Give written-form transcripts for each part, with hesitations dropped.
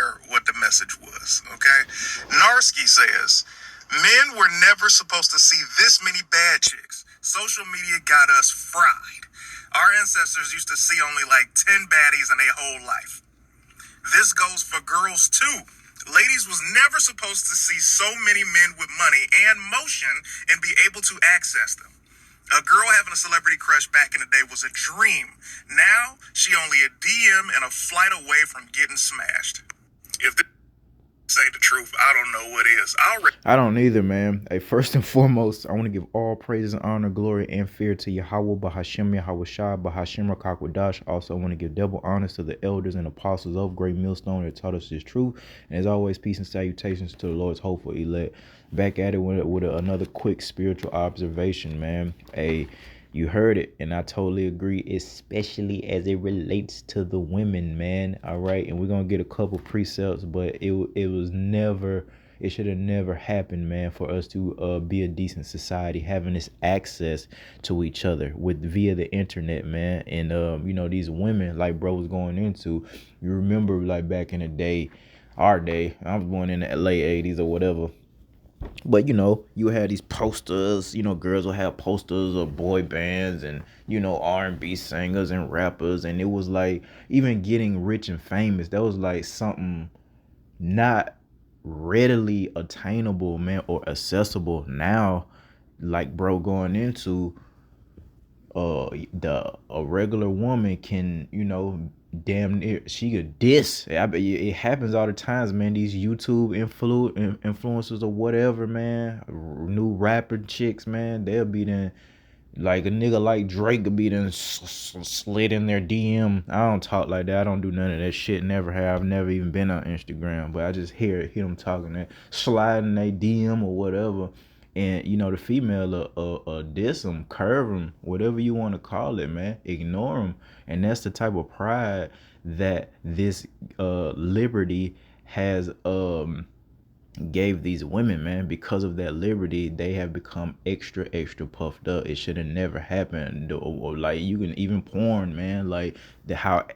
share what the message was, okay? Narsky says, men were never supposed to see this many bad chicks. Social media got us fried. Our ancestors used to see only like 10 baddies in their whole life. This goes for girls too. Ladies was never supposed to see so many men with money and motion and be able to access them. A girl having a celebrity crush back in the day was a dream. Now, she only a DM and a flight away from getting smashed. If this ain't the truth, I don't know what is. I don't either, man. Hey, first and foremost, I want to give all praises, honor, glory, and fear to Yahweh, Bahashim, Yahweh Shai, Bahashim, Rakakwadash. Also, I want to give double honors to the elders and apostles of Great Millstone that taught us this truth. And as always, peace and salutations to the Lord's hopeful elect. Back at it with another quick spiritual observation, man. Hey, you heard it, and I totally agree, especially as it relates to the women, man. All right, and we're gonna get a couple precepts, but it was never, it should have never happened, man, for us to be a decent society, having this access to each other with via the internet, man. And you know, these women, like bro was going into, you remember like back in the day, our day, I was born in the late 80s or whatever. But you know, you had these posters, you know, girls will have posters of boy bands and, you know, R&B singers and rappers, and it was like even getting rich and famous, that was like something not readily attainable, man, or accessible. Now, like bro going into the a regular woman can, you know, damn near she could diss. It happens all the times, man. These YouTube influencers or whatever, man, new rapper chicks, man, they'll be then like a nigga like Drake could be then slid in their DM. I don't talk like that. I don't do none of that shit. Never have. I've never even been on Instagram, but I just hear them talking that sliding their DM or whatever. And you know, the female diss them, curve them, whatever you want to call it, man. Ignore them, and that's the type of pride that this liberty has gave these women, man. Because of that liberty, they have become extra puffed up. It should have never happened. Or like you can even porn, man. Like the how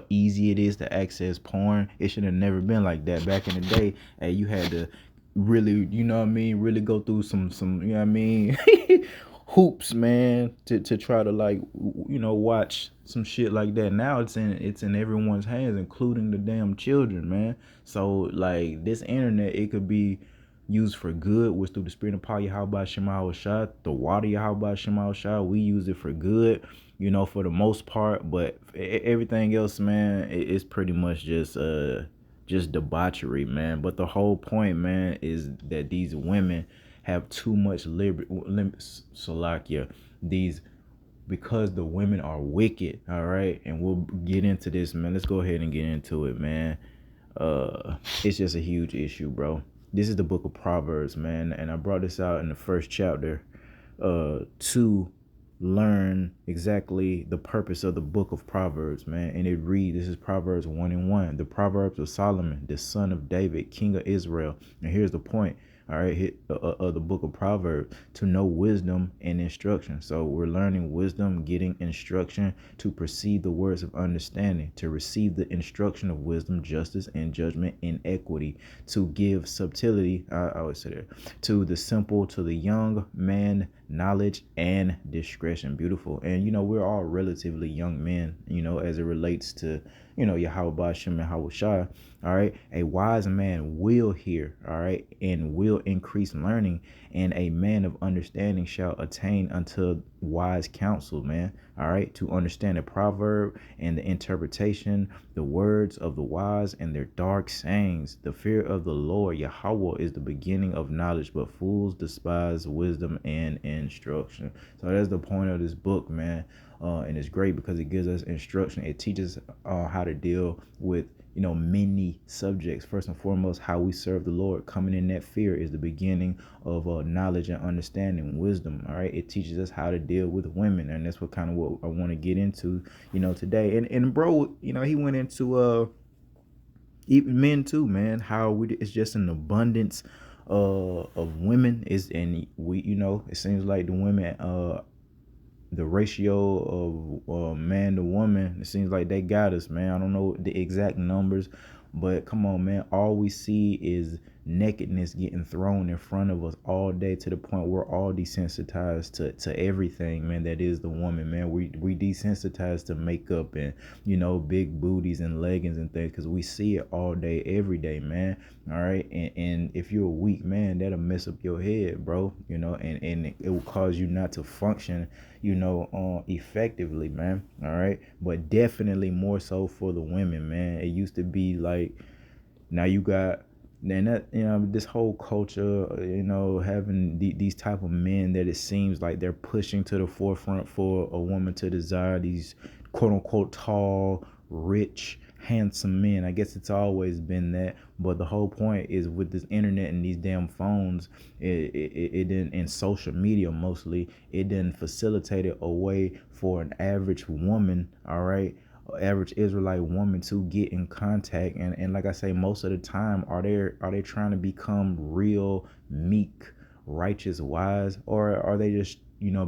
easy it is to access porn. It should have never been like that back in the day. Hey, you had to really, you know what I mean, really go through some you know what I mean hoops, man, to try to, like, you know, watch some shit like that. Now it's in everyone's hands, including the damn children, man. So like this internet, it could be used for good, which through the spirit of power Yahweh Shema Shah, the water Yahweh Shema Shah, we use it for good, you know, for the most part. But everything else, man, it's pretty much just debauchery, man. But the whole point, man, is that these women have too much liberty, Salakia, these, because the women are wicked, all right? And we'll get into this, man. Let's go ahead and get into it, man. It's just a huge issue, bro. This is the book of Proverbs, man, and I brought this out in the first chapter to learn exactly the purpose of the book of Proverbs, man. And it reads, this is Proverbs 1:1, the Proverbs of Solomon, the son of David, king of Israel. And here's the point, all right, of the book of Proverbs: to know wisdom and instruction. So we're learning wisdom, getting instruction, to perceive the words of understanding, to receive the instruction of wisdom, justice, and judgment in equity, to give subtlety, I always say that, to the simple, to the young man, knowledge and discretion. Beautiful. And you know, we're all relatively young men, you know, as it relates to, you know, Yahweh Shem and Yahweh Shai. All right, a wise man will hear, all right, and will increase learning, and a man of understanding shall attain unto wise counsel, man. All right, to understand a proverb and the interpretation, the words of the wise and their dark sayings. The fear of the Lord Yahweh is the beginning of knowledge, but fools despise wisdom and instruction. So that's the point of this book, man. And it's great because it gives us instruction. It teaches how to deal with, you know, many subjects. First and foremost, how we serve the Lord. Coming in that fear is the beginning of knowledge and understanding, wisdom. All right, it teaches us how to deal with women, and that's what I want to get into, you know, today. And bro, you know, he went into even men too, man. It's just an abundance of women is, and we, you know, it seems like the women the ratio of man to woman, it seems like they got us, man. I don't know the exact numbers, But come on, man, all we see is nakedness getting thrown in front of us all day, to the point we're all desensitized to everything, man, that is the woman, man. We desensitized to makeup and, big booties and leggings and things, because we see it all day every day, man. All right, and if you're a weak man, that'll mess up your head, bro. And it will cause you not to function, effectively, man. All right, but definitely more so for the women, man. It used to be like, now you got, then that, this whole culture, having these type of men that it seems like they're pushing to the forefront for a woman to desire, these quote unquote tall, rich, handsome men. I guess it's always been that, but the whole point is, with this internet and these damn phones, it didn't, and social media mostly, it didn't facilitate a way for an average woman, all right, average Israelite woman, to get in contact. And like I say, most of the time, are they trying to become real, meek, righteous, wise, or are they just,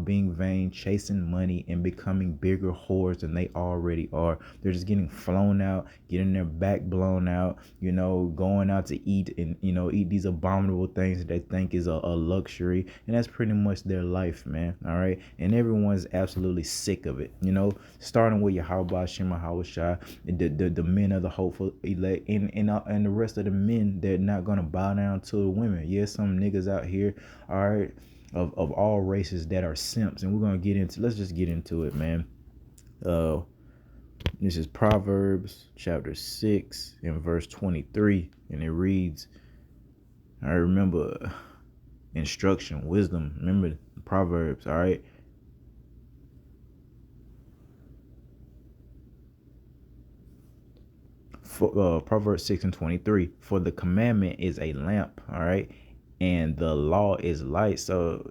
being vain, chasing money, and becoming bigger whores than they already are? They're just getting flown out, getting their back blown out, going out to eat, and, eat these abominable things that they think is a luxury. And that's pretty much their life, man. All right. And everyone's absolutely sick of it, starting with Yahweh Shema Hawashai, the men of the hopeful elect, and the rest of the men, they're not going to bow down to the women. Yes, some niggas out here, all right, of all races, that are simps, and let's just get into it, man. This is Proverbs chapter 6 and verse 23, and it reads, I remember instruction, wisdom, remember Proverbs, all right. For Proverbs 6 and 23, for the commandment is a lamp, all right, and the law is light. So,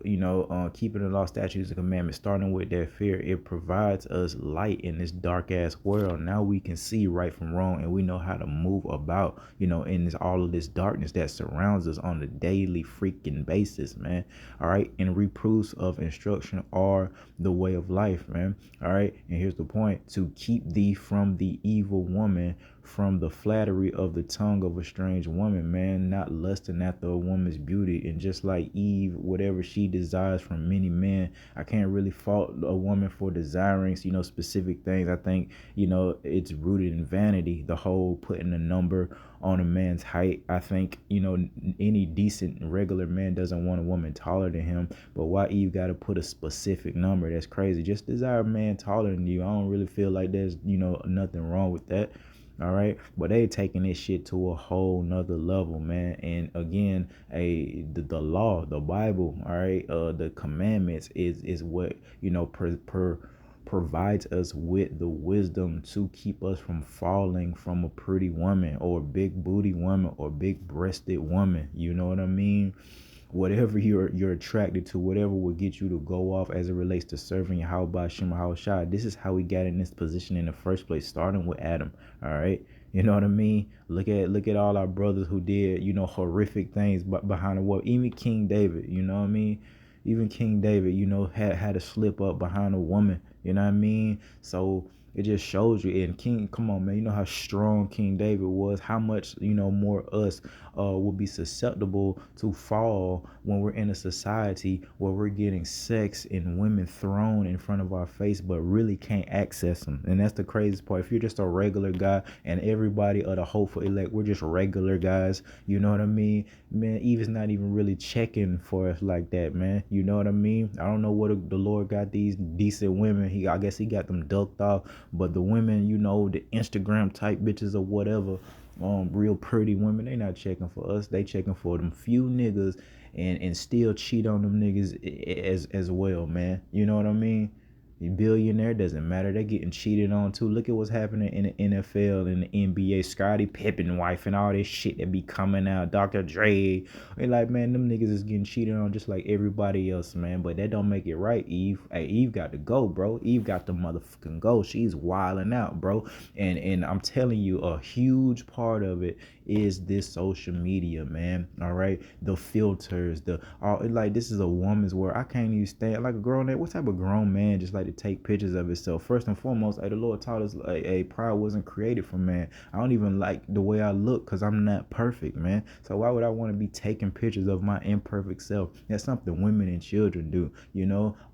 keeping the law, statutes, and commandments, starting with that fear, it provides us light in this dark ass world. Now we can see right from wrong, and we know how to move about, in all of this darkness that surrounds us on a daily freaking basis, man. All right, and reproofs of instruction are the way of life, man. All right, and here's the point: to keep thee from the evil woman, from the flattery of the tongue of a strange woman, man, not lusting after a woman's beauty. And just like Eve, whatever she desires from many men, I can't really fault a woman for desiring, specific things. I think, it's rooted in vanity, the whole putting a number on a man's height. I think, any decent regular man doesn't want a woman taller than him, but why Eve got to put a specific number? That's crazy. Just desire a man taller than you. I don't really feel like there's, nothing wrong with that. All right, but they taking this shit to a whole nother level, man. And again, the law, the Bible, all right, the commandments is what, provides us with the wisdom to keep us from falling from a pretty woman, or a big booty woman, or big breasted woman. You know what I mean? Whatever you're attracted to, whatever will get you to go off as it relates to serving Yahweh Shem Hawashai. This is how we got in this position in the first place, starting with Adam. All right, you know what I mean? Look at all our brothers who did, horrific things behind the wall. Even King David, you know what I mean? Even King David, had to slip up behind a woman. You know what I mean? So it just shows you. And King, come on, man, you know how strong King David was, how much, more us will be susceptible to fall when we're in a society where we're getting sex and women thrown in front of our face, but really can't access them. And that's the craziest part. If you're just a regular guy, and everybody of the hopeful elect, we're just regular guys, you know what I mean? Man, Eve is not even really checking for us like that, man. You know what I mean? I don't know what the Lord got these decent women. I guess he got them ducked off. But the women, the Instagram type bitches or whatever, real pretty women, they not checking for us. They checking for them few niggas, and still cheat on them niggas as well, man. You know what I mean? The billionaire, doesn't matter. They're getting cheated on too. Look at what's happening in the NFL and the NBA. Scottie Pippen wife and all this shit that be coming out. Dr. Dre. And like, man, them niggas is getting cheated on just like everybody else, man. But that don't make it right, Eve. Hey, Eve got to go, bro. Eve got to motherfucking go. She's wilding out, bro. And I'm telling you, a huge part of it is this social media, man. All right, the filters, like, this is a woman's world. I can't even stand like a grown man. What type of grown man just like like to take pictures of itself. First and foremost, the Lord taught us like, pride wasn't created for man. I don't even like the way I look because I'm not perfect, man. So why would I want to be taking pictures of my imperfect self? That's something women and children do,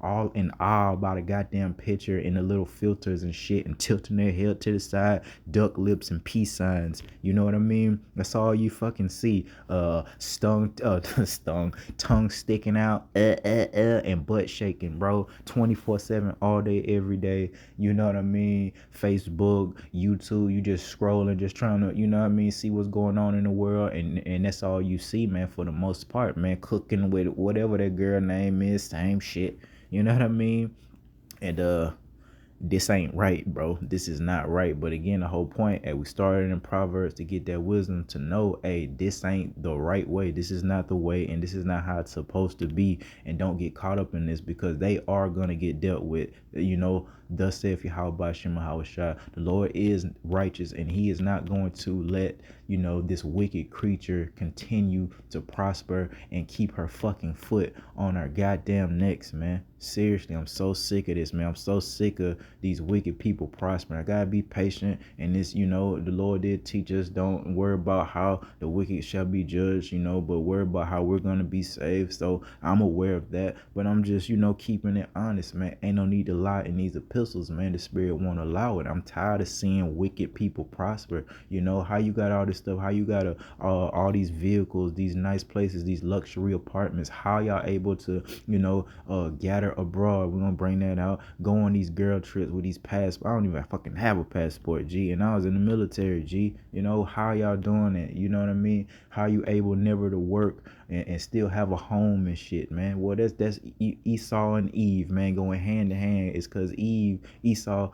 all in awe about a goddamn picture and the little filters and shit and tilting their head to the side, duck lips and peace signs. You know what I mean? That's all you fucking see. Tongue sticking out, and butt shaking, bro. 24/7, all day, every day. You know what I mean? Facebook, YouTube, you just scrolling, just trying to, see what's going on in the world, and that's all you see, man, for the most part, man. Cooking with whatever that girl name is, same shit. You know what I mean? And this ain't right, bro. This is not right. But again, the whole point, we started in Proverbs to get that wisdom to know, hey, this ain't the right way. This is not the way, and this is not how it's supposed to be. And don't get caught up in this, because they are gonna get dealt with. Thus saith Yahweh Shem Yahushua, the Lord is righteous, and he is not going to let, this wicked creature continue to prosper and keep her fucking foot on our goddamn necks, man. Seriously, I'm so sick of this, man. I'm so sick of these wicked people prospering. I gotta be patient. And this, the Lord did teach us, don't worry about how the wicked shall be judged, but worry about how we're gonna be saved. So I'm aware of that. But I'm just, keeping it honest, man. Ain't no need to lie in these epistles, man. The Spirit won't allow it. I'm tired of seeing wicked people prosper. How you got all this stuff, how you got all these vehicles, these nice places, these luxury apartments, how y'all able to, gather abroad. We're gonna bring that out. Go on these girl trips with these passports. I don't even fucking have a passport, G, and I was in the military, G. How y'all doing it? You know what I mean? How you able never to work and still have a home and shit, man? Well, that's Esau and Eve, man, going hand to hand. It's because Esau,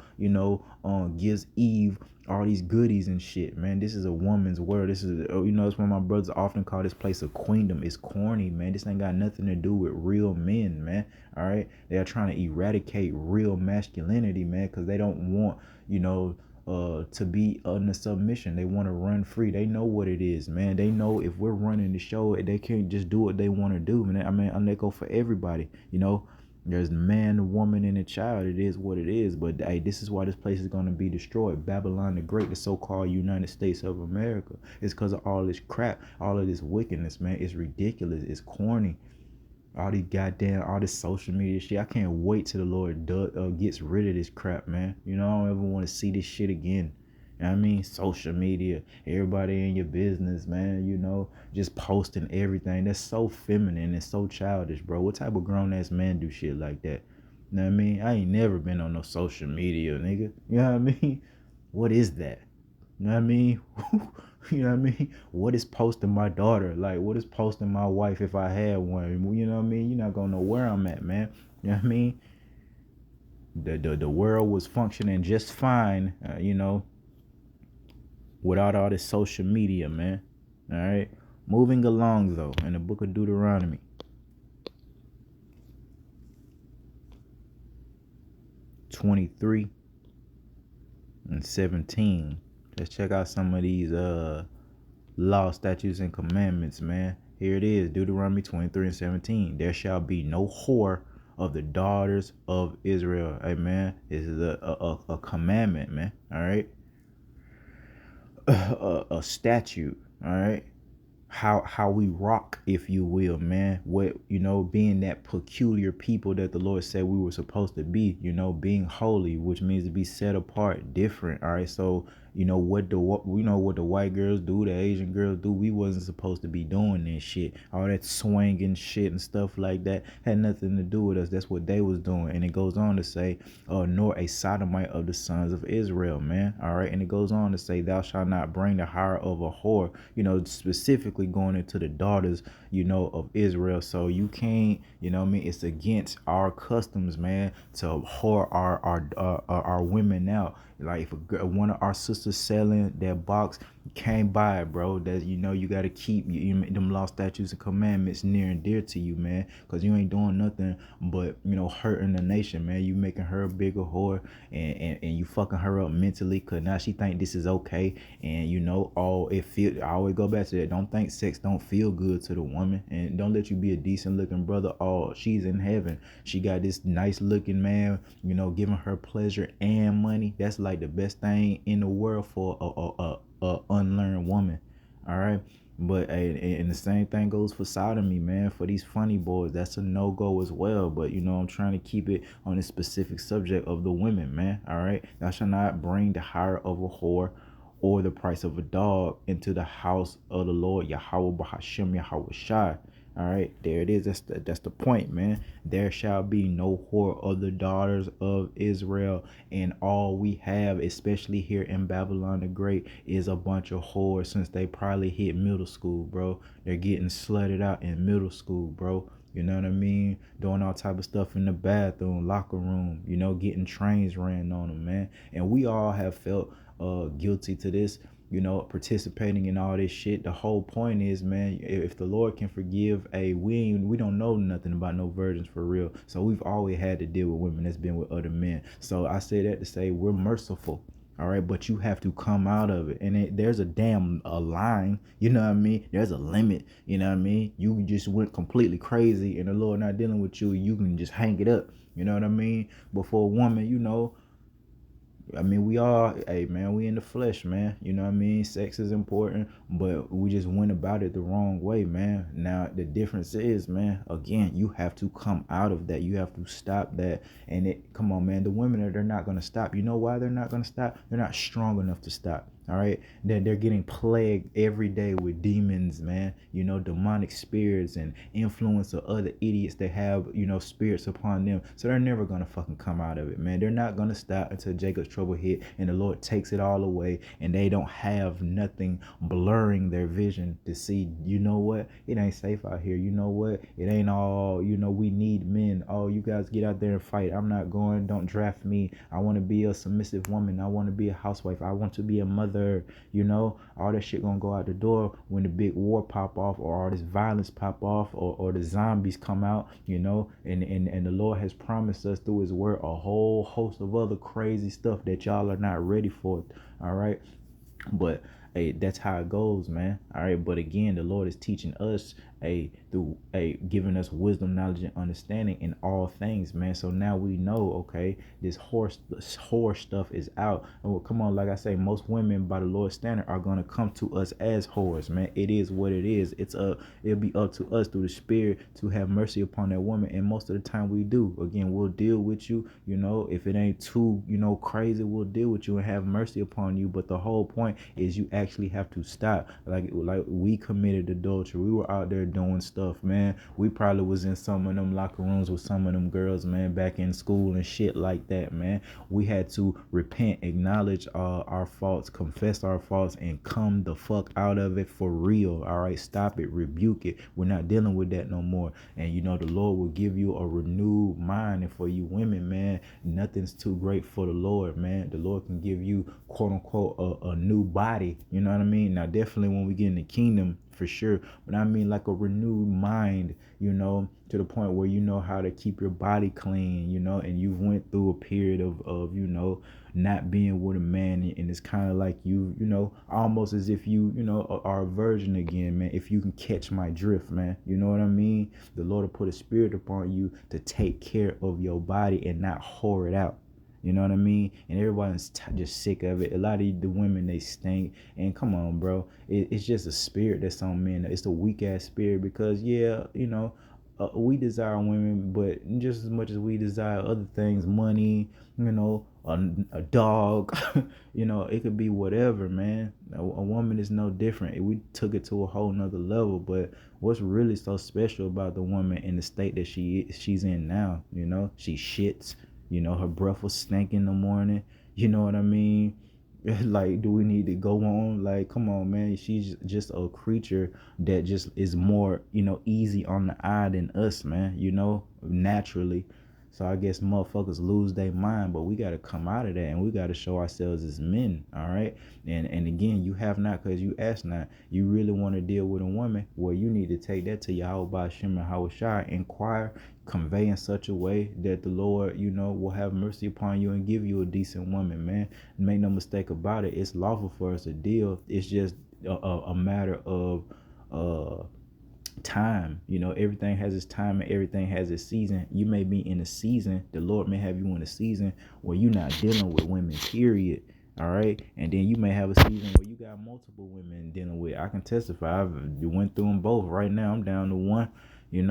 gives Eve all these goodies and shit, man. This is a woman's world. This is, it's when my brothers often call this place a queendom. It's corny, man. This ain't got nothing to do with real men, man. All right, they are trying to eradicate real masculinity, man, because they don't want, to be under submission. They want to run free. They know what it is, man. They know if we're running the show, they can't just do what they want to do, man. I mean, they go for everybody, There's the man, the woman, and the child. It is what it is. But hey, this is why this place is going to be destroyed. Babylon the Great, the so-called United States of America. It's because of all this crap, all of this wickedness, man. It's ridiculous. It's corny. All this social media shit. I can't wait till the Lord gets rid of this crap, man. I don't ever want to see this shit again. You know what I mean? Social media, everybody in your business, man, just posting everything. That's so feminine and so childish, bro. What type of grown-ass man do shit like that? You know what I mean? I ain't never been on no social media, nigga. You know what I mean? What is that? You know what I mean? You know what I mean? What is posting my daughter? Like, what is posting my wife if I had one? You know what I mean? You're not gonna know where I'm at, man. You know what I mean? The world was functioning just fine, without all this social media, man. All right. Moving along, though, in the book of Deuteronomy. (23) and 17. Let's check out some of these law, statutes, and commandments, man. Here it is, Deuteronomy 23 and 17. There shall be no whore of the daughters of Israel. Amen. This is a commandment, man. All right. A statute. All right. How we rock, if you will, man. What, being that peculiar people that the Lord said we were supposed to be, being holy, which means to be set apart, different. All right. So what the white girls do, the Asian girls do, we wasn't supposed to be doing this shit. All that swinging shit and stuff like that had nothing to do with us. That's what they was doing. And it goes on to say, nor a sodomite of the sons of Israel, man. All right. And it goes on to say, thou shalt not bring the hire of a whore, specifically going into the daughters, of Israel. So you can't, it's against our customs, man, to whore our women out. Like if one of our sisters selling that box, Can't buy it, bro. That you got to keep them law, statutes, and commandments near and dear to you, man. Cause you ain't doing nothing but hurting the nation, man. You making her a bigger whore, and you fucking her up mentally. Cause now she think this is okay, and all it feel. I always go back to that. Don't think sex don't feel good to the woman, and don't let you be a decent looking brother. Oh, she's in heaven. She got this nice looking man, giving her pleasure and money. That's like the best thing in the world for a unlearned woman. All right. But and the same thing goes for sodomy, man. For these funny boys, that's a no-go as well. But I'm trying to keep it on the specific subject of the women, man. All right. Thou shalt not bring the hire of a whore or the price of a dog into the house of the Lord Yahweh Bahashem Yahweh Shai. All right, there it is. That's the point, man. There shall be no whore of the daughters of Israel, and all we have, especially here in Babylon the Great, is a bunch of whores. Since they probably hit middle school, bro, they're getting slutted out in middle school, bro. You know what I mean? Doing all type of stuff in the bathroom, locker room. Getting trains ran on them, man. And we all have felt guilty to this, participating in all this shit. The whole point is, man, if the Lord can forgive, we don't know nothing about no virgins for real. So we've always had to deal with women that's been with other men. So I say that to say we're merciful. All right, but you have to come out of it, and there's a line. You know what I mean? There's a limit. You know what I mean? You just went completely crazy, and the Lord not dealing with you. You can just hang it up. You know what I mean? But for a woman, I mean, we all, hey man, we in the flesh, man. You know what I mean? Sex is important, but we just went about it the wrong way, man. Now, the difference is, man, again, you have to come out of that. You have to stop that. And come on, man, the women, they're not going to stop. You know why they're not going to stop? They're not strong enough to stop. All right, they're getting plagued every day with demons, man. Demonic spirits and influence of other idiots that have spirits upon them. So they're never gonna fucking come out of it, man. They're not gonna stop until Jacob's trouble hit and the Lord takes it all away, and they don't have nothing blurring their vision to see. You know what? It ain't safe out here. You know what? It ain't all. We need men. Oh, you guys get out there and fight. I'm not going. Don't draft me. I want to be a submissive woman. I want to be a housewife. I want to be a mother. All that shit gonna go out the door when the big war pop off, or all this violence pop off, or the zombies come out, and the Lord has promised us through his word a whole host of other crazy stuff that y'all are not ready for. All right, but hey, that's how it goes, man. All right, but again, the Lord is teaching us through giving us wisdom, knowledge, and understanding in all things, man. So now we know, okay, this horror stuff is out. Oh, come on, like I say, most women by the Lord's standard are gonna come to us as whores, man. It is what it is. It'll be up to us through the Spirit to have mercy upon that woman, and most of the time we do. Again, we'll deal with you. If it ain't too crazy, we'll deal with you and have mercy upon you. But the whole point is you actually have to stop. Like we committed adultery. We were out there doing stuff, man. We probably was in some of them locker rooms with some of them girls, man, back in school and shit like that, man. We had to repent, acknowledge our faults, confess our faults, and come the fuck out of it for real. All right, stop it, rebuke it. We're not dealing with that no more. And the Lord will give you a renewed mind. And for you women, man, nothing's too great for the Lord, man. The Lord can give you, quote unquote, a new body. You know what I mean? Now, definitely when we get in the kingdom, for sure, but I mean like a renewed mind, to the point where you know how to keep your body clean, and you went through a period of not being with a man, and it's kind of like almost as if are a virgin again, man. If you can catch my drift, man, you know what I mean? The Lord will put a spirit upon you to take care of your body and not whore it out. You know what I mean? And everybody's just sick of it. A lot of the women, they stink. And come on, bro. It's just a spirit that's on men. It's a weak ass spirit because, we desire women, but just as much as we desire other things, money, a dog, it could be whatever, man. A woman is no different. We took it to a whole nother level, but what's really so special about the woman in the state that she's in now? She shits. Her breath will stink in the morning. You know what I mean? Like, do we need to go on? Like, come on, man. She's just a creature that just is more, easy on the eye than us, man, naturally. So I guess motherfuckers lose their mind, but we got to come out of that and we got to show ourselves as men, all right? And again, you have not because you ask not. You really want to deal with a woman, well, you need to take that to Yahweh Shem and Hawashai, inquire, convey in such a way that the Lord, will have mercy upon you and give you a decent woman, man. Make no mistake about it. It's lawful for us to deal. It's just a matter of time. Everything has its time and everything has its season. You may be in a season, the Lord may have you in a season where you're not dealing with women, period. All right, and then you may have a season where you got multiple women dealing with. I can testify. I've went through them both. Right now, I'm down to one. And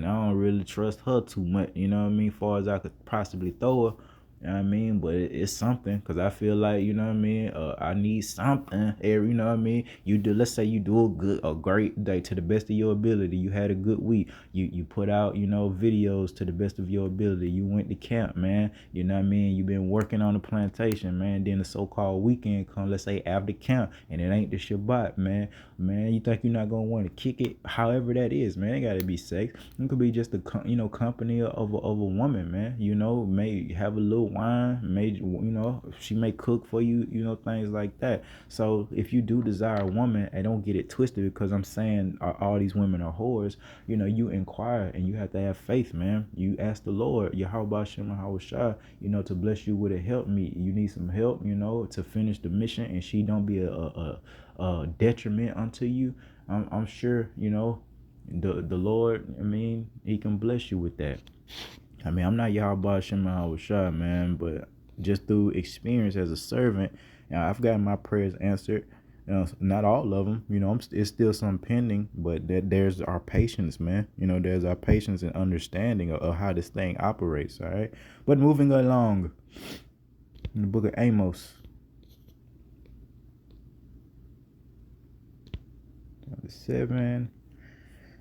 I don't really trust her too much. You know what I mean? Far as I could possibly throw her. You know what I mean? But it's something because I feel like, I need something. You know what I mean? Let's say you do a great day to the best of your ability. You had a good week. You put out, videos to the best of your ability. You went to camp, man. You know what I mean? You've been working on the plantation, man. Then the so-called weekend come, let's say after camp, and it ain't the Shabbat, man. Man, you think you're not going to want to kick it? However that is, man. It got to be sex. It could be just the, company of a woman, man. May have a little wine, she may cook for you, things like that. So if you do desire a woman, and don't get it twisted because I'm saying all these women are whores, you inquire and you have to have faith, man. You ask the Lord, Yahweh Shem Hawashai, to bless you with a help me. You need some help, to finish the mission, and she don't be a detriment unto you. I'm sure, the Lord, he can bless you with that. I'm not Yahweh Shem Hawashai, man, but just through experience as a servant, I've gotten my prayers answered. Not all of them, it's still some pending, but there's our patience, man. There's our patience and understanding of how this thing operates, all right? But moving along, in the book of Amos, 7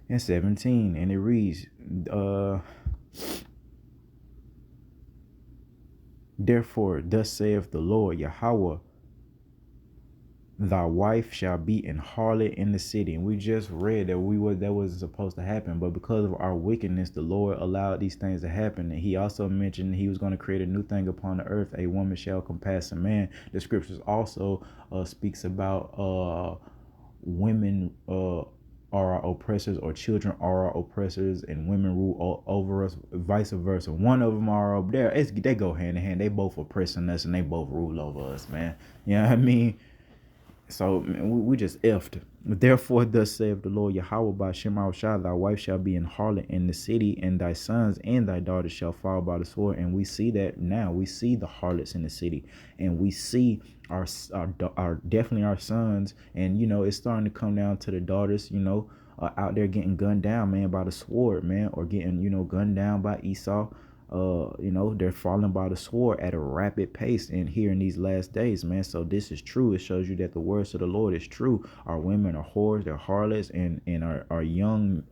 and 17, and it reads, therefore, thus saith the Lord Yahweh, thy wife shall be an harlot in the city. And we just read that that wasn't supposed to happen, but because of our wickedness, the Lord allowed these things to happen. And he also mentioned he was going to create a new thing upon the earth. A woman shall compass a man. The scriptures also speaks about women are our oppressors, or children are our oppressors, and women rule over us, vice versa. One of them are up there. They go hand in hand. They both oppressing us and they both rule over us, man. You know what I mean? So man, we just effed. Therefore, thus saith the Lord Yahweh by Shem Shah, thy wife shall be an harlot in the city, and thy sons and thy daughters shall fall by the sword. And we see that now. We see the harlots in the city, and we see our definitely our sons. And it's starting to come down to the daughters. Out there getting gunned down, man, by the sword, man, or getting gunned down by Esau. They're falling by the sword at a rapid pace in here in these last days, man. So this is true. It shows you that the words of the Lord is true. Our women are whores, they're harlots, and our young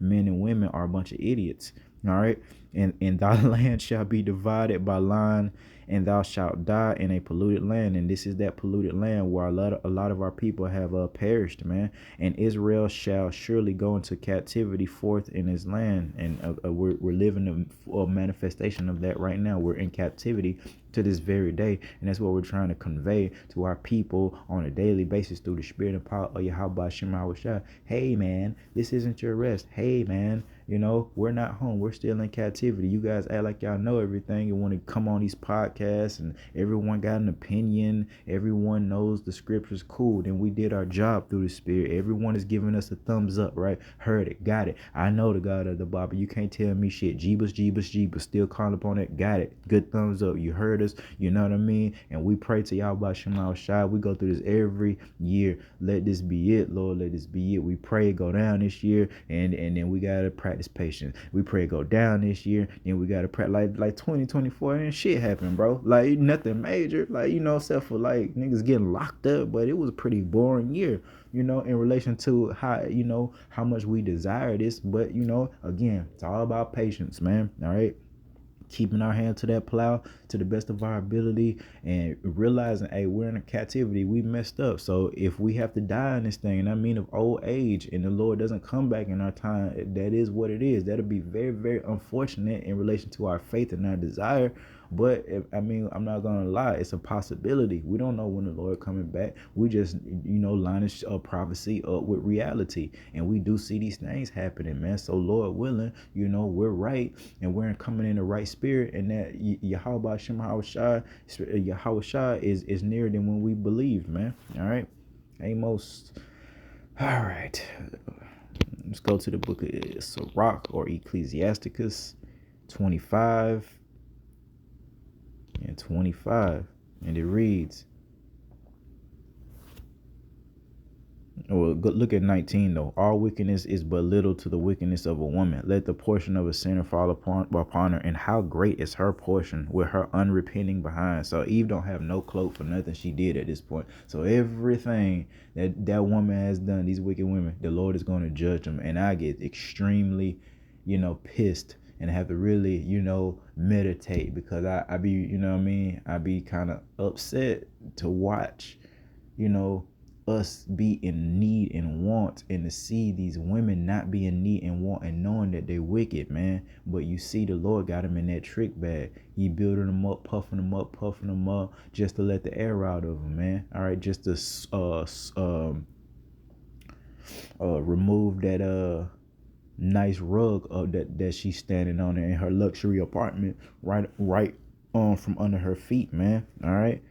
men and women are a bunch of idiots. All right. And thy land shall be divided by line, and thou shalt die in a polluted land. And this is that polluted land where a lot of our people have perished, man. And Israel shall surely go into captivity forth in his land. And we're living a manifestation of that right now. We're in captivity to this very day, and that's what we're trying to convey to our people on a daily basis through the spirit and power of Yahweh Shema Shah. Hey man, this isn't your rest. Hey man, we're not home. We're still in captivity. You guys act like y'all know everything and want to come on these podcasts, and everyone got an opinion. Everyone knows the scriptures. Cool. Then we did our job through the spirit. Everyone is giving us a thumbs up, right? Heard it. Got it. I know the God of the Bible. You can't tell me shit. Jeebus. Still calling upon it. Got it. Good thumbs up. You heard us. You know what I mean? And we pray to Yahweh Shema Shai. We go through this every year. Let this be it, Lord. Let this be it. We pray it go down this year, and then we gotta practice patience. We pray it go down this year, and we gotta practice like 2024, and shit happened, bro. Like nothing major, like except for like niggas getting locked up, but it was a pretty boring year, in relation to how much we desire this. But again, it's all about patience, man. All right. keeping our hand to that plow to the best of our ability, and realizing, hey, we're in a captivity, we messed up. So if we have to die in this thing, and I mean of old age, and the Lord doesn't come back in our time, that is what it is. That'll be very, very unfortunate in relation to our faith and our desire. But I'm not gonna lie, it's a possibility. We don't know when the Lord coming back. We just, line prophecy up with reality, and we do see these things happening, man. So Lord willing, we're right, and we're coming in the right spirit, and that Yahweh Shem Yahweh is nearer than when we believed, man. All right, Amos. All right, let's go to the book of Sirach or Ecclesiasticus 25 and 25, and it reads, look at 19 though. All wickedness is but little to the wickedness of a woman. Let the portion of a sinner fall upon her, and how great is her portion with her unrepenting behind. So Eve don't have no cloak for nothing she did at this point. So everything that woman has done, these wicked women, the Lord is going to judge them. And I get extremely, pissed, and have to really, meditate, because I be, I be kind of upset to watch, us be in need and want, and to see these women not be in need and want, and knowing that they wicked, man. But you see, the Lord got them in that trick bag. He building them up, puffing them up, just to let the air out of them, man. All right, just to remove that nice rug that she's standing on in her luxury apartment, right from under her feet, man. All right.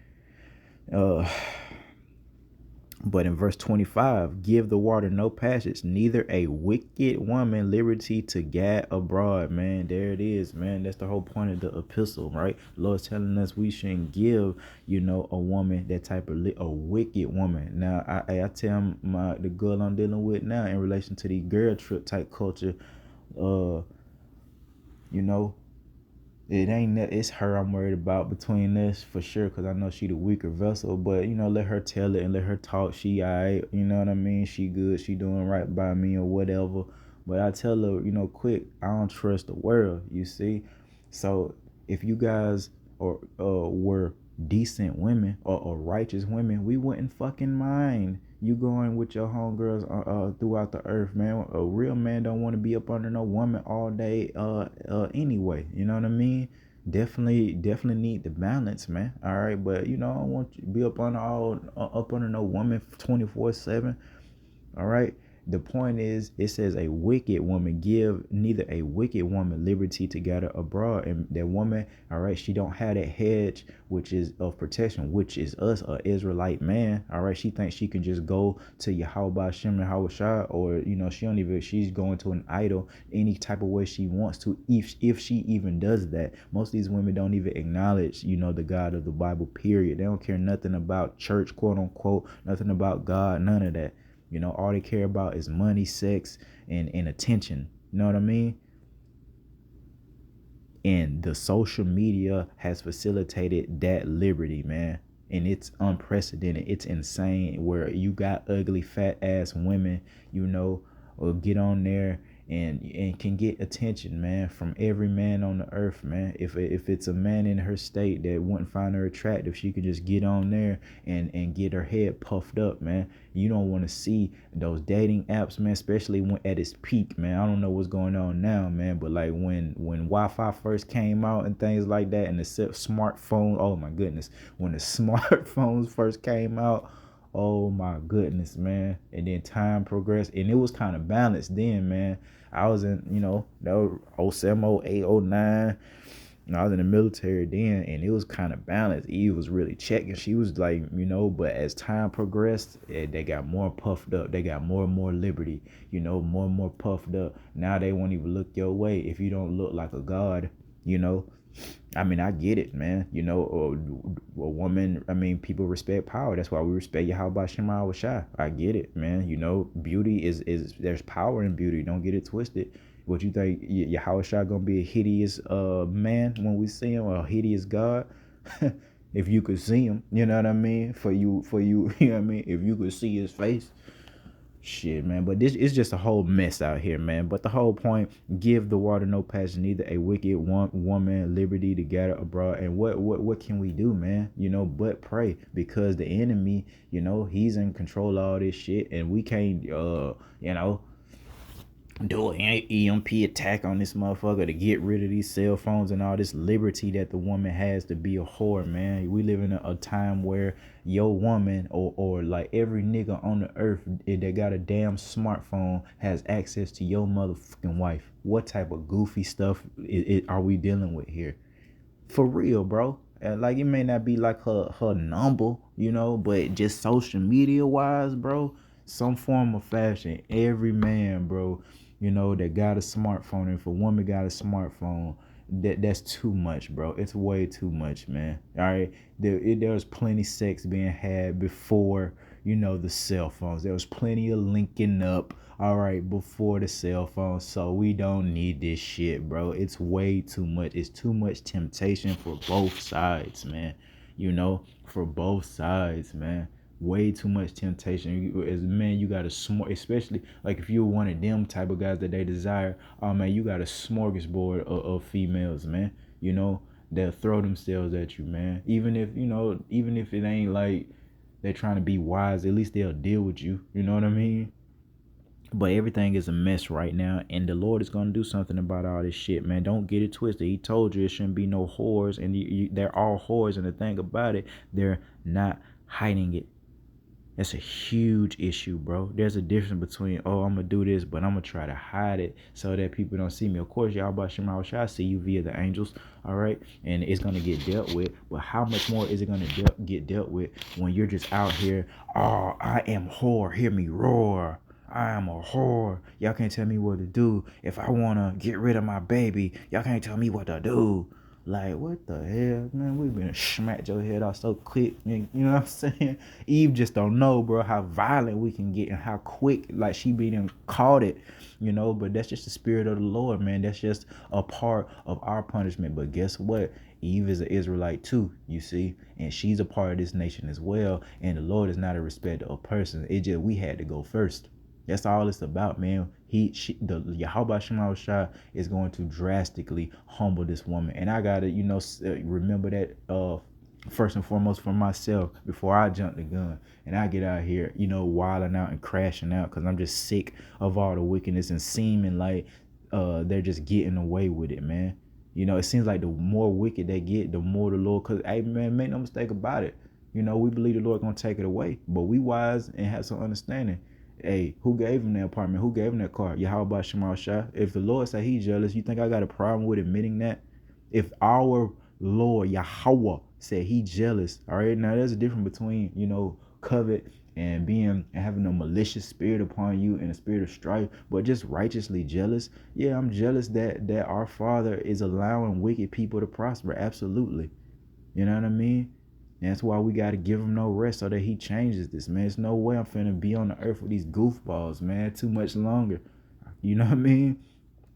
But in verse 25, give the water no passage, neither a wicked woman liberty to gad abroad, man. There it is, man. That's the whole point of the epistle, right? The Lord's telling us we shouldn't give, a woman that type of a wicked woman. Now, I tell the girl I'm dealing with now in relation to the girl trip type culture, it ain't that, it's her I'm worried about between this for sure, because I know she the weaker vessel. But let her tell it and let her talk. She alright, you know what I mean? She good, she doing right by me or whatever. But I tell her, quick, I don't trust the world, you see. So if you guys were decent women or righteous women, we wouldn't fucking mind you going with your homegirls throughout the earth, man. A real man don't want to be up under no woman all day anyway, you know what I mean? Definitely need the balance, man. All right, but I don't want you to be up under no woman 24/7. All right. The point is, it says a wicked woman, give neither a wicked woman liberty to gather abroad. And that woman, all right, she don't have that hedge, which is of protection, which is us, a Israelite man. All right, she thinks she can just go to Yahweh Shem Yahweh, or she don't even, she's going to an idol any type of way she wants to, if she even does that. Most of these women don't even acknowledge, the God of the Bible, period. They don't care nothing about church, quote unquote, nothing about God, none of that. All they care about is money, sex, and attention. You know what I mean? And the social media has facilitated that liberty, man. And it's unprecedented. It's insane, where you got ugly, fat ass women, or get on there and can get attention, man, from every man on the earth, man. If it's a man in her state that wouldn't find her attractive, she could just get on there and get her head puffed up, man. You don't want to see those dating apps, man, especially when at its peak, man. I don't know what's going on now, man, but like when Wi-Fi first came out and things like that, and the smartphone, oh my goodness, when the smartphones first came out, oh my goodness, man. And then time progressed, and it was kind of balanced then, man. I was in, that was 07, 08, 09. I was in the military then, and it was kind of balanced. Eve was really checking. She was like, but as time progressed, they got more puffed up. They got more and more liberty, more and more puffed up. Now they won't even look your way if you don't look like a god, I mean, I get it, man. A woman, people respect power. That's why we respect Yahweh Shema Shai. I get it, man. Beauty is there's power in beauty. Don't get it twisted. What you think Yahweh Shai gonna be a hideous man when we see him, or a hideous God? If you could see him, you know what I mean? For you, you know what I mean? If you could see his face, Shit, man. But this is just a whole mess out here, man. But the whole point: give the water no passion, neither a wicked woman liberty to gather abroad. And what can we do, man? But pray, because the enemy, he's in control of all this shit, and we can't, do an EMP attack on this motherfucker to get rid of these cell phones and all this liberty that the woman has to be a whore, man. We live in a time where your woman or like every nigga on the earth that got a damn smartphone has access to your motherfucking wife. What type of goofy stuff are we dealing with here? For real, bro. Like, it may not be like her number, but just social media wise, bro, some form of fashion, every man, bro, that got a smartphone. And if a woman got a smartphone, that's too much, bro. It's way too much, man. All right, there was plenty sex being had before, the cell phones. There was plenty of linking up, all right, before the cell phone. So we don't need this shit, bro. It's way too much. It's too much temptation for both sides, man. For both sides, man. Way too much temptation. As men, you got a smart, especially like if you're one of them type of guys that they desire. Oh man, you got a smorgasbord of females, man. They'll throw themselves at you, man. Even if it ain't like they're trying to be wise, at least they'll deal with you. You know what I mean? But everything is a mess right now, and the Lord is going to do something about all this shit, man. Don't get it twisted. He told you it shouldn't be no whores, and they're all whores, and the thing about it, they're not hiding it. That's a huge issue, bro. There's a difference between, I'm going to do this, but I'm going to try to hide it so that people don't see me. Of course, y'all about Shema Shai see you via the angels, all right? And it's going to get dealt with. But how much more is it going to get dealt with when you're just out here, I am whore, hear me roar. I am a whore. Y'all can't tell me what to do. If I want to get rid of my baby, y'all can't tell me what to do. Like, what the hell, man? We've been smacked your head off so quick, man. You know what I'm saying? Eve just don't know, bro, how violent we can get and how quick, like, she being caught it, But that's just the spirit of the Lord, man. That's just a part of our punishment. But guess what? Eve is an Israelite too, you see, and she's a part of this nation as well. And the Lord is not a respecter of persons. It just, we had to go first. That's all it's about, man. The Yahweh Shema Shai is going to drastically humble this woman. And I gotta, remember that first and foremost for myself before I jump the gun and I get out here, wilding out and crashing out, because I'm just sick of all the wickedness and seeming like they're just getting away with it, man. It seems like the more wicked they get, the more the Lord, because, hey, man, make no mistake about it. We believe the Lord gonna take it away, but we wise and have some understanding. Hey, who gave him that apartment? Who gave him that car? Yahweh Shema Shai. If the Lord say he's jealous, you think I got a problem with admitting that? If our Lord Yahweh said he jealous, all right, now there's a difference between, covet and having a malicious spirit upon you and a spirit of strife, but just righteously jealous. Yeah, I'm jealous that our Father is allowing wicked people to prosper. Absolutely. You know what I mean? That's why we got to give him no rest so that he changes this, man. There's no way I'm finna be on the earth with these goofballs, man, too much longer. You know what I mean?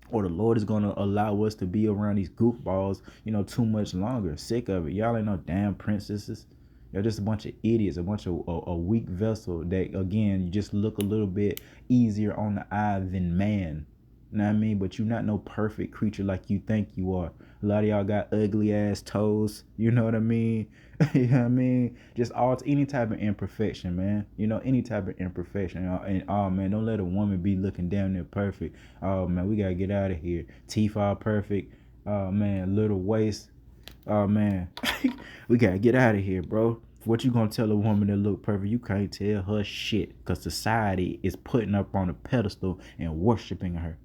Or the Lord is going to allow us to be around these goofballs, too much longer. Sick of it. Y'all ain't no damn princesses. You're just a bunch of idiots, a bunch of a weak vessel that, again, you just look a little bit easier on the eye than man. You know what I mean? But you're not no perfect creature like you think you are. A lot of y'all got ugly ass toes. You know what I mean? You know what I mean? Just any type of imperfection, man. Any type of imperfection. And oh man, don't let a woman be looking damn near perfect. Oh man, we gotta get out of here. Teeth all perfect. Oh man, little waist. Oh man, we gotta get out of here, bro. What you gonna tell a woman that look perfect? You can't tell her shit, because society is putting up on a pedestal and worshiping her.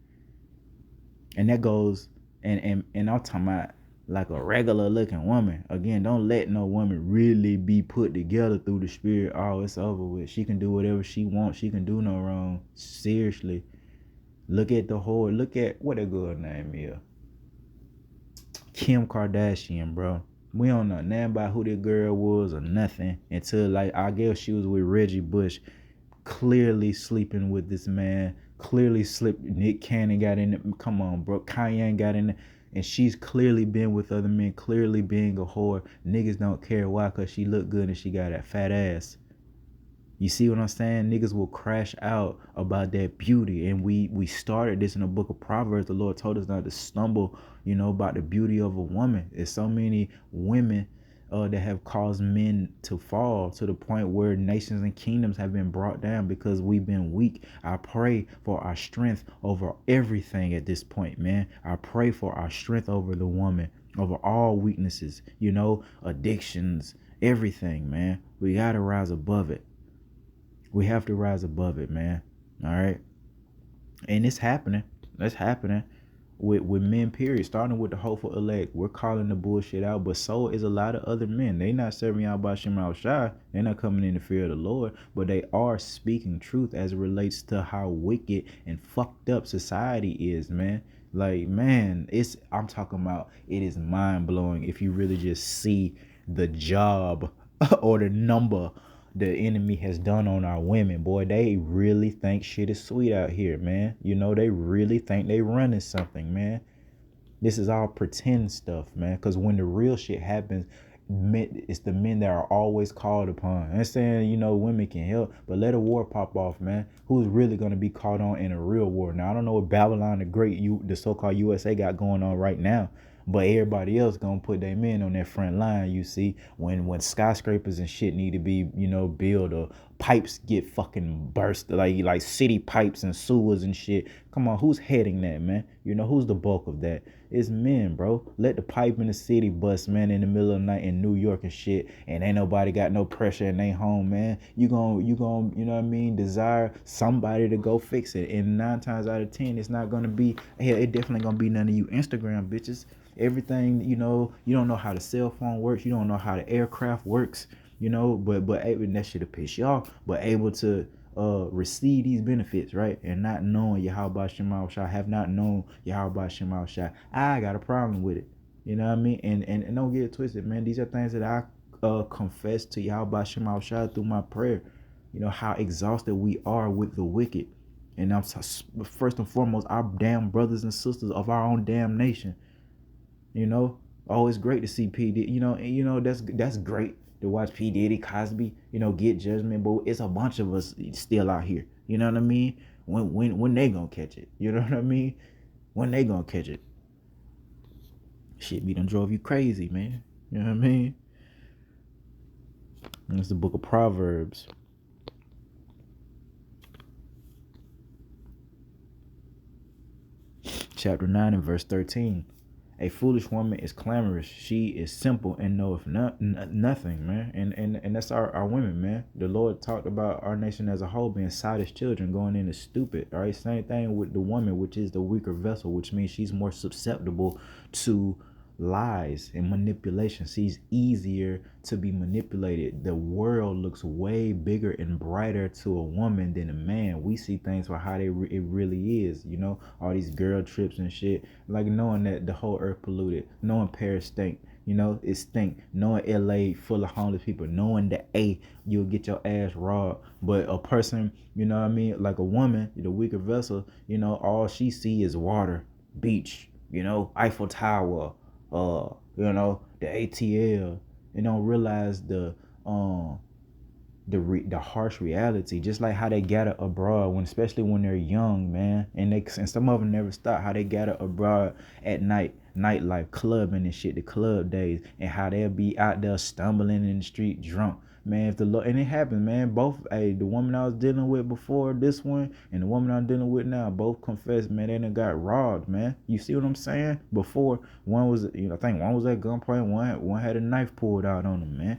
And that goes, and I'm talking about like a regular looking woman. Again, don't let no woman really be put together through the spirit. Oh, it's over with. She can do whatever she wants. She can do no wrong. Seriously. Look at the whole, look at, what that girl name is. Kim Kardashian, bro. We don't know nothing about who that girl was or nothing until, like, I guess she was with Reggie Bush, clearly sleeping with this man. Clearly slipped. Nick Cannon got in it. Come on, bro. Kanye got in it. And she's clearly been with other men, clearly being a whore. Niggas don't care why, because she look good and she got that fat ass. You see what I'm saying? Niggas will crash out about that beauty. And we started this in the book of Proverbs. The Lord told us not to stumble, about the beauty of a woman. There's so many women that have caused men to fall to the point where nations and kingdoms have been brought down because we've been weak. I pray for our strength over everything at this point, man. I pray for our strength over the woman, over all weaknesses, addictions, everything, man. We got to rise above it. We have to rise above it, man. All right. And it's happening. That's happening with men, period. Starting with the hopeful elect. We're calling the bullshit out, but so is a lot of other men. They not serving out by Shemal Shai. They're not coming in the fear of the Lord, but they are speaking truth as it relates to how wicked and fucked up society is, man. Like, man, I'm talking about, it is mind blowing if you really just see the job or the number the enemy has done on our women. Boy, they really think shit is sweet out here, man. They really think they running something, man. This is all pretend stuff, man. Because when the real shit happens, it's the men that are always called upon. I'm saying, women can help, but let a war pop off, man. Who's really going to be called on in a real war? Now, I don't know what Babylon the Great, the so-called USA got going on right now, but everybody else gonna put their men on that front line. You see, when skyscrapers and shit need to be, built, or pipes get fucking burst, like city pipes and sewers and shit. Come on, who's heading that, man? Who's the bulk of that? It's men, bro. Let the pipe in the city bust, man, in the middle of the night in New York and shit, and ain't nobody got no pressure in their home, man. You gon' desire somebody to go fix it. And 9 times out of 10, it's not gonna be, hell, it definitely gonna be none of you Instagram bitches. Everything, you don't know how the cell phone works, you don't know how the aircraft works, but able, that shit'll piss you off, but able to receive these benefits, right? And not knowing Yahweh Shemal Shai, have not known Yahweh Shemal Shai. I got a problem with it. You know what I mean? And don't get it twisted, man. These are things that I confess to Yahweh Shemal Shai through my prayer. How exhausted we are with the wicked. And I'm first and foremost, our damn brothers and sisters of our own damn nation. It's great to see P. Diddy, that's great to watch P. Diddy, Cosby, get judgment, but it's a bunch of us still out here. You know what I mean? When they gonna catch it? You know what I mean? When they gonna catch it? Shit be done drove you crazy, man. You know what I mean? And it's the book of Proverbs. Chapter 9 and verse 13. A foolish woman is clamorous. She is simple and knoweth nothing, man. And that's our women, man. The Lord talked about our nation as a whole being sottish children, going into stupid. All right, same thing with the woman, which is the weaker vessel, which means she's more susceptible to lies and manipulation. She's easier to be manipulated. The world looks way bigger and brighter to a woman than a man. We see things for how it really is, all these girl trips and shit, like knowing that the whole earth polluted, knowing Paris stink, it stink, knowing LA full of homeless people, knowing that you'll get your ass robbed. But a person, like a woman, the weaker vessel, all she see is water, beach, Eiffel Tower, the ATL, and don't realize the harsh reality, just like how they gather abroad, especially when they're young, man, and some of them never stop. How they gather abroad at night, nightlife, clubbing and shit, the club days, and how they'll be out there stumbling in the street drunk. Man, if the Lord, and it happens, man. Both, the woman I was dealing with before this one and the woman I'm dealing with now, both confess, man, they done got robbed, man. You see what I'm saying? Before, one was, I think one was at gunpoint, one had a knife pulled out on them, man.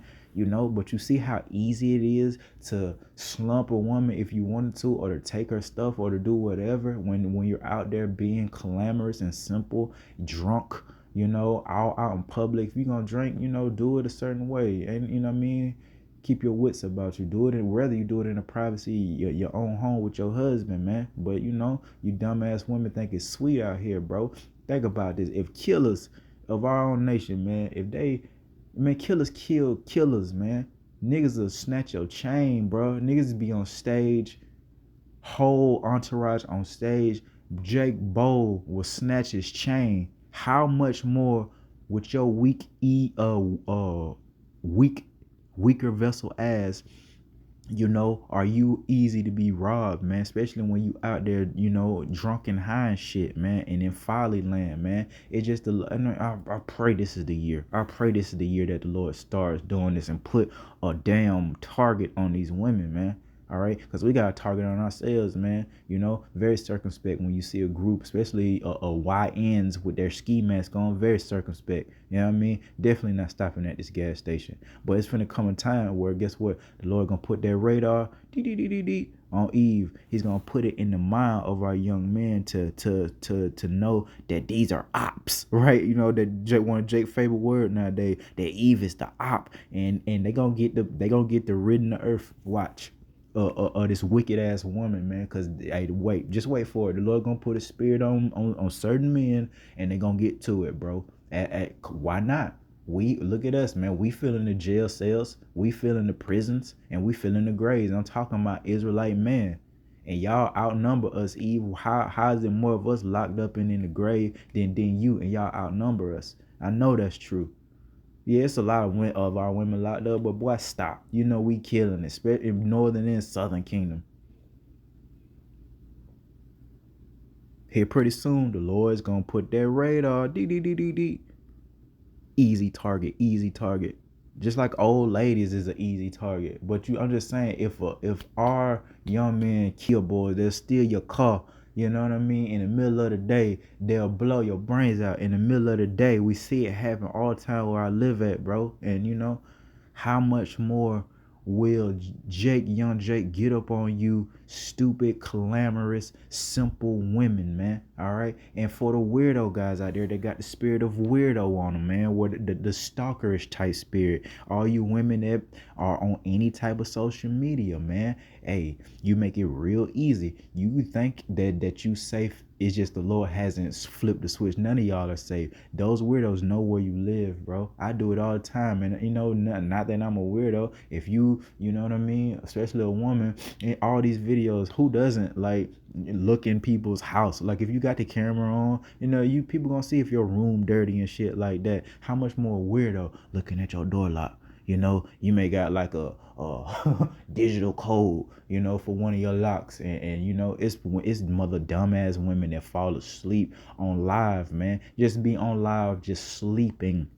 But you see how easy it is to slump a woman if you wanted to, or to take her stuff, or to do whatever when you're out there being clamorous and simple, drunk, out in public. If you're gonna drink, do it a certain way, and you know what I mean, keep your wits about you. Do it, and whether you do it in the privacy your own home with your husband, man. But you dumbass women think it's sweet out here, bro. Think about this. If killers of our own nation, man, killers kill killers, man. Niggas will snatch your chain, bro. Niggas be on stage, whole entourage on stage. Jake Bowl will snatch his chain. How much more with your weaker vessel ass Are you easy to be robbed, man? Especially when you out there, drunk and high and shit, man, and in folly land, man. It's just I pray this is the year. I pray this is the year that the Lord starts doing this and put a damn target on these women, man. All right, because we got a target on ourselves, man. Very circumspect when you see a group, especially YNs with their ski mask on. Very circumspect. You know what I mean? Definitely not stopping at this gas station. But it's finna come a time where, guess what? The Lord gonna put that radar on Eve. He's gonna put it in the mind of our young men to know that these are ops, right? That one of Jake's favorite word nowadays. That Eve is the op, and they gonna get the rid of the earth. Watch. This wicked ass woman, man. Cause hey, just wait for it. The Lord gonna put a spirit on certain men, and they gonna get to it, bro. Why not? We look at us, man. We fill in the jail cells, we fill in the prisons, and we fill in the graves. I'm talking about Israelite men, and y'all outnumber us. Eve, how is it more of us locked up and in the grave than you, and y'all outnumber us? I know that's true. Yeah, it's a lot of our women locked up, but boy, stop. We killing it, especially in northern and southern kingdom. Here pretty soon, the Lord's gonna put that radar. Easy target, easy target. Just like old ladies is an easy target. But I'm just saying, if our young men kill boys, they'll steal your car. You know what I mean? In the middle of the day, they'll blow your brains out. In the middle of the day, we see it happen all the time where I live at, bro. And how much more will young Jake, get up on you, stupid, clamorous, simple women, man. All right. And for the weirdo guys out there, they got the spirit of weirdo on them, man. Where the stalkerish type spirit. All you women that are on any type of social media, man. Hey, you make it real easy. You think that you safe. It's just the Lord hasn't flipped the switch. None of y'all are safe. Those weirdos know where you live, bro. I do it all the time. And, not that I'm a weirdo. If you know what I mean? Especially a woman in all these videos, who doesn't like look in people's house? Like if you got the camera on, you people gonna see if your room dirty and shit like that. How much more weirdo looking at your door lock? You may got like a digital code, for one of your locks, and it's mother dumbass women that fall asleep on live, man. Just be on live, just sleeping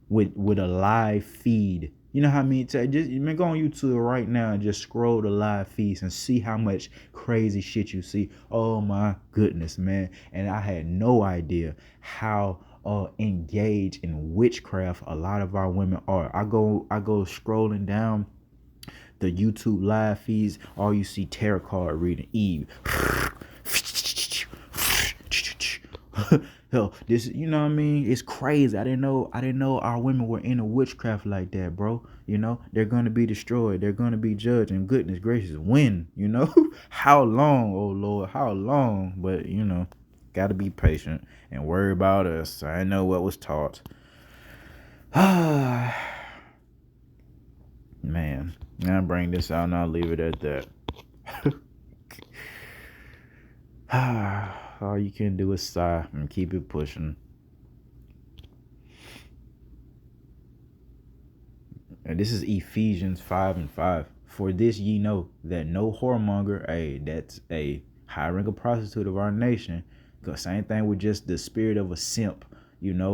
with a live feed. You know how I mean? Just go on YouTube right now and just scroll the live feeds and see how much crazy shit you see. Oh my goodness, man! And I had no idea how engaged in witchcraft a lot of our women are. I go scrolling down the YouTube live feeds. All you see tarot card reading. Eve. Hell, this, you know what I mean? It's crazy. I didn't know our women were into witchcraft like that, bro. They're gonna be destroyed. They're gonna be judged. And goodness gracious, when? How long, oh Lord, how long? But gotta be patient and worry about us. I know what was taught. Man, I'll bring this out and I'll leave it at that. All you can do is sigh and keep it pushing. And this is Ephesians 5:5. For this ye know that no whoremonger, that's a high rank of prostitute of our nation. Cause same thing with just the spirit of a simp, giving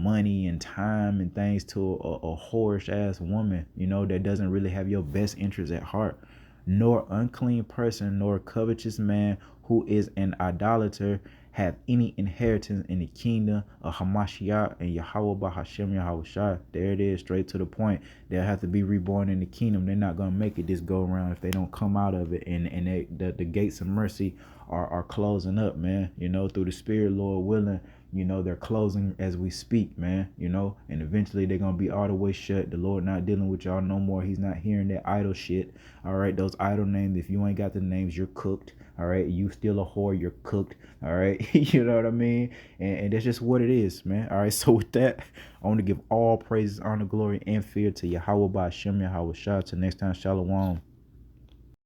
money and time and things to a whorish ass woman, that doesn't really have your best interest at heart. Nor unclean person, nor covetous man who is an idolater have any inheritance in the kingdom of Hamashiach and Yahweh Bahashem Yahushua. There it is, straight to the point. They'll have to be reborn in the kingdom. They're not gonna make it this go around if they don't come out of it. And the gates of mercy are closing up, man. Through the Spirit, Lord willing. They're closing as we speak, man. And eventually they're gonna be all the way shut. The Lord not dealing with y'all no more. He's not hearing that idle shit. All right, those idle names. If you ain't got the names, you're cooked. All right, you still a whore, you're cooked. All right, you know what I mean? And that's just what it is, man. All right, so with that, I want to give all praises, honor, glory, and fear to Yahweh by Hashem Yahweh Shah. Till next time, Shalom.